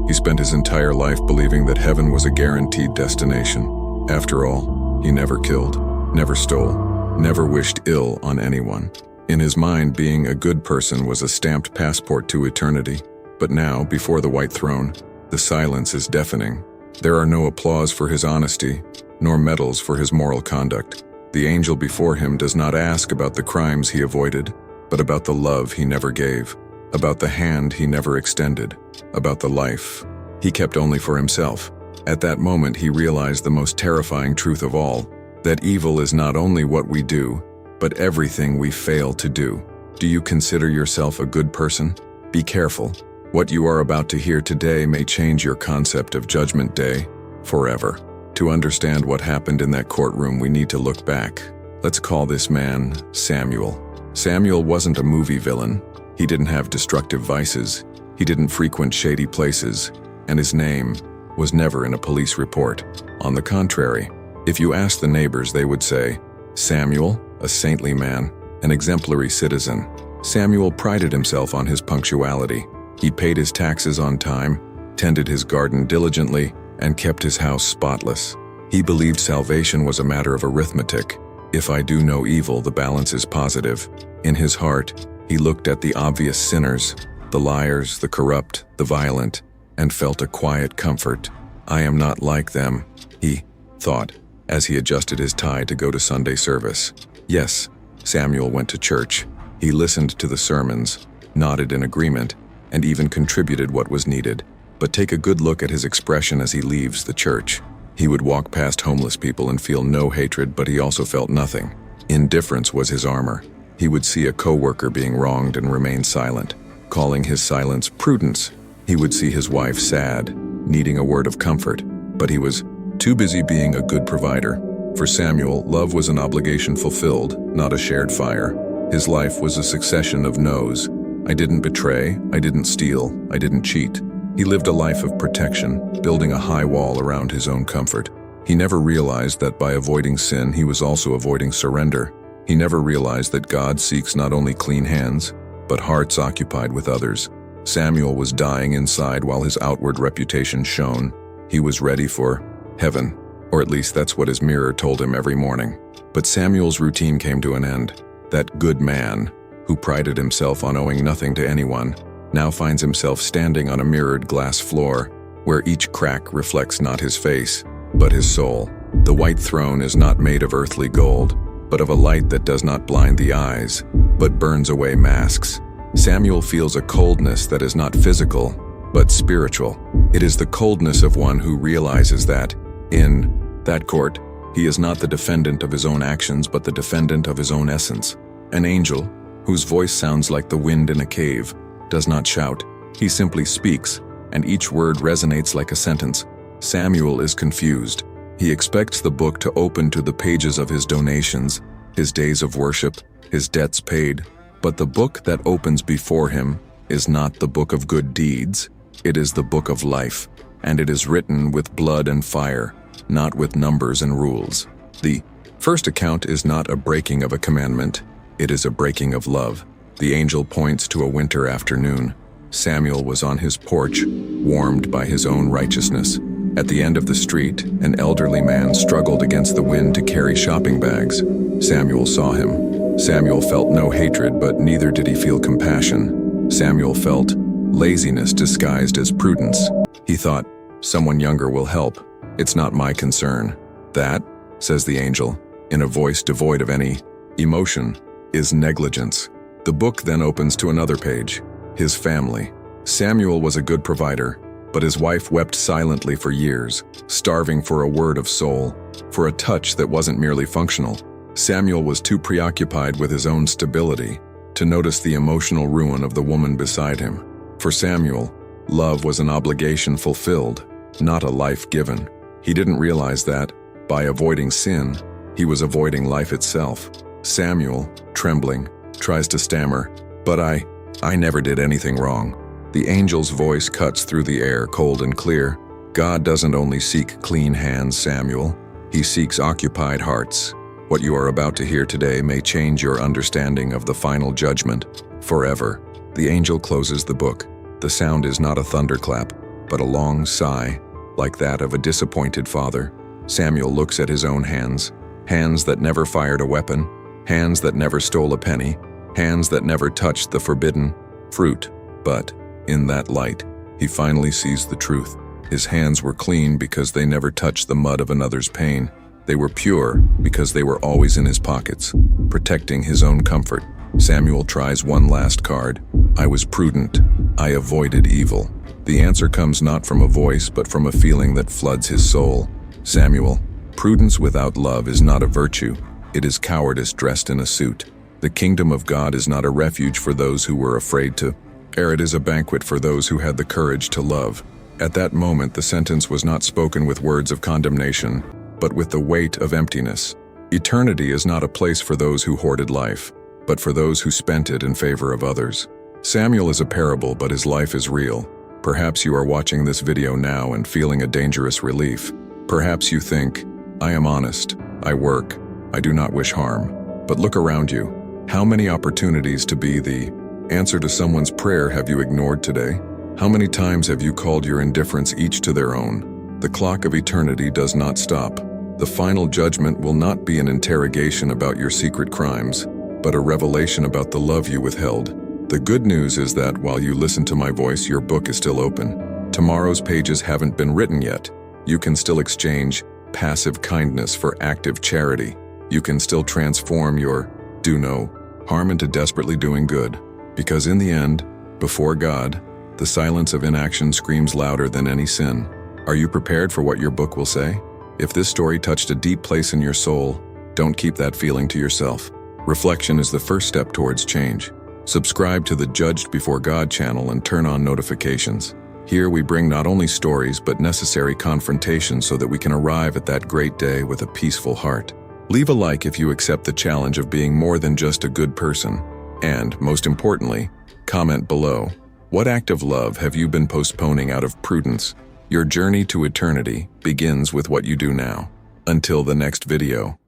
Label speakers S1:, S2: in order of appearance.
S1: He spent his entire life believing that heaven was a guaranteed destination. After all, he never killed, never stole, never wished ill on anyone. In his mind, being a good person was a stamped passport to eternity. But now, before the white throne, the silence is deafening. There are no applause for his honesty, nor medals for his moral conduct. The angel before him does not ask about the crimes he avoided, but about the love he never gave, about the hand he never extended, about the life he kept only for himself. At that moment, he realized the most terrifying truth of all, that evil is not only what we do, but everything we fail to do. Do you consider yourself a good person? Be careful. What you are about to hear today may change your concept of Judgment Day forever. To understand what happened in that courtroom, we need to look back. Let's call this man Samuel. Samuel wasn't a movie villain. He didn't have destructive vices. He didn't frequent shady places. And his name was never in a police report. On the contrary, if you asked the neighbors, they would say, Samuel, a saintly man, an exemplary citizen. Samuel prided himself on his punctuality. He paid his taxes on time, tended his garden diligently, and kept his house spotless. He believed salvation was a matter of arithmetic. If I do no evil, the balance is positive. In his heart, he looked at the obvious sinners, the liars, the corrupt, the violent, and felt a quiet comfort. I am not like them, he thought, as he adjusted his tie to go to Sunday service. Yes, Samuel went to church. He listened to the sermons, nodded in agreement, and even contributed what was needed. But take a good look at his expression as he leaves the church. He would walk past homeless people and feel no hatred, but he also felt nothing. Indifference was his armor. He would see a coworker being wronged and remain silent, calling his silence prudence. He would see his wife sad, needing a word of comfort, but he was too busy being a good provider. For Samuel, love was an obligation fulfilled, not a shared fire. His life was a succession of no's. I didn't betray, I didn't steal, I didn't cheat. He lived a life of protection, building a high wall around his own comfort. He never realized that by avoiding sin, he was also avoiding surrender. He never realized that God seeks not only clean hands, but hearts occupied with others. Samuel was dying inside while his outward reputation shone. He was ready for heaven, or at least that's what his mirror told him every morning. But Samuel's routine came to an end. That good man, who prided himself on owing nothing to anyone, now finds himself standing on a mirrored glass floor, where each crack reflects not his face, but his soul. The white throne is not made of earthly gold, but of a light that does not blind the eyes, but burns away masks. Samuel feels a coldness that is not physical, but spiritual. It is the coldness of one who realizes that, in that court, he is not the defendant of his own actions, but the defendant of his own essence. An angel, whose voice sounds like the wind in a cave, does not shout. He simply speaks, and each word resonates like a sentence. Samuel is confused. He expects the book to open to the pages of his donations, his days of worship, his debts paid. But the book that opens before him is not the book of good deeds. It is the book of life, and it is written with blood and fire, not with numbers and rules. The first account is not a breaking of a commandment. It is a breaking of love. The angel points to a winter afternoon. Samuel was on his porch, warmed by his own righteousness. At the end of the street, an elderly man struggled against the wind to carry shopping bags. Samuel saw him. Samuel felt no hatred, but neither did he feel compassion. Samuel felt laziness disguised as prudence. He thought, someone younger will help. It's not my concern. That, says the angel, in a voice devoid of any emotion, is negligence. The book then opens to another page. His family. Samuel was a good provider, but his wife wept silently for years, starving for a word of soul, for a touch that wasn't merely functional. Samuel was too preoccupied with his own stability to notice the emotional ruin of the woman beside him. For Samuel, love was an obligation fulfilled, not a life given. He didn't realize that, by avoiding sin, he was avoiding life itself. Samuel, trembling, tries to stammer, "But I never did anything wrong." The angel's voice cuts through the air, cold and clear. God doesn't only seek clean hands, Samuel. He seeks occupied hearts. What you are about to hear today may change your understanding of the final judgment forever. The angel closes the book. The sound is not a thunderclap. but a long sigh, like that of a disappointed father. Samuel looks at his own hands, hands that never fired a weapon, hands that never stole a penny, hands that never touched the forbidden fruit. But, in that light, he finally sees the truth. His hands were clean because they never touched the mud of another's pain. They were pure because they were always in his pockets, protecting his own comfort. Samuel tries one last card. I was prudent. I avoided evil. The answer comes not from a voice, but from a feeling that floods his soul. Samuel, prudence without love is not a virtue. It is cowardice dressed in a suit. The kingdom of God is not a refuge for those who were afraid to err. It is a banquet for those who had the courage to love. At that moment, the sentence was not spoken with words of condemnation, but with the weight of emptiness. Eternity is not a place for those who hoarded life, but for those who spent it in favor of others. Samuel is a parable, but his life is real. Perhaps you are watching this video now and feeling a dangerous relief. Perhaps you think, I am honest, I work, I do not wish harm. But look around you. How many opportunities to be the answer to someone's prayer have you ignored today? How many times have you called your indifference each to their own? The clock of eternity does not stop. The final judgment will not be an interrogation about your secret crimes, but a revelation about the love you withheld. The good news is that while you listen to my voice, your book is still open. Tomorrow's pages haven't been written yet. You can still exchange passive kindness for active charity. You can still transform your do no harm into desperately doing good. Because in the end, before God, the silence of inaction screams louder than any sin. Are you prepared for what your book will say? If this story touched a deep place in your soul, don't keep that feeling to yourself. Reflection is the first step towards change. Subscribe to the Judged Before God channel and turn on notifications. Here we bring not only stories but necessary confrontation so that we can arrive at that great day with a peaceful heart. Leave a like if you accept the challenge of being more than just a good person. And, most importantly, comment below. What act of love have you been postponing out of prudence? Your journey to eternity begins with what you do now. Until the next video.